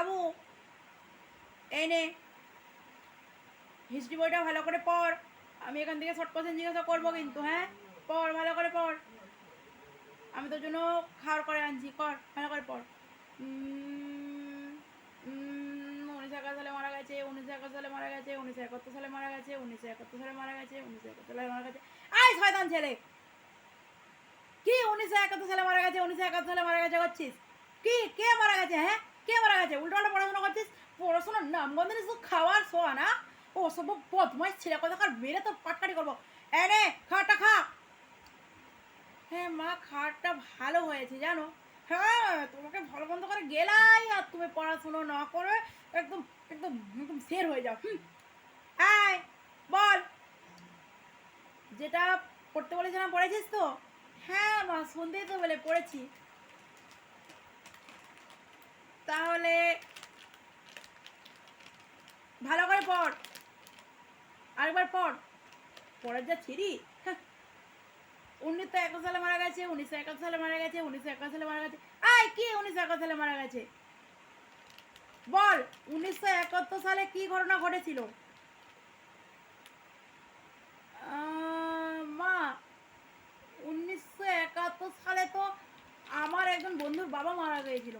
বাবু এই নে হিস্ট্রি বইটা ভালো করে পড়। আমি এখান থেকে শর্ট কোশ্চেন জিজ্ঞাসা করবো কিন্তু, হ্যাঁ পড় ভালো করে পড়। আমি তোর জন্য খাওয়ার করে আনছি, কর ভালো করে পড়। 1971 সালে মারা গেছে, 1971 সালে মারা গেছে, 1971 সালে মারা গেছে, 1971 সালে মারা গেছে, 1971 সালে মারা গেছে। আয় শয়তান ছেলে, কি 1971 সালে মারা গেছে, 1971 সালে মারা গেছে করছিস? কি কে মারা গেছে? হ্যাঁ কে মারা গেছে? উল্টোপাল্টা পড়াশোনা করছিস, পড়াশোনার নাম গন্ধ নিস, খাওয়ার শোয়া না। ও সব বদমাইশ ছেলে, কোথাকার মেরে তো পাটকাটি করবো। এনে খাওয়াটা খা। হ্যাঁ মা, খাওয়ারটা ভালো হয়েছে জানো। হ্যাঁ তোমাকে ভালো বন্ধ করে গেলাই আর তুমি পড়াশুনো না করে একদম একদম একদম সের হয়ে যাও। আয় বল, যেটা পড়তে বলেছিলাম পড়েছিস তো? হ্যাঁ মা, শুনতেই তো বলে পড়েছি। তাহলে ভালো করে পড়, আরেকবার পড়। পড়ার যা ছিরি। 1971 সালে মারা গেছে, 1971 সালে মারা গেছে, 1971 সালে মারা গেছে। আয় কি 1971 সালে মারা গেছে বল। 1971 সালে কি ঘটনা ঘটেছিল? মা 1971 সালে তো আমার একজন বন্ধুর বাবা মারা গিয়েছিল।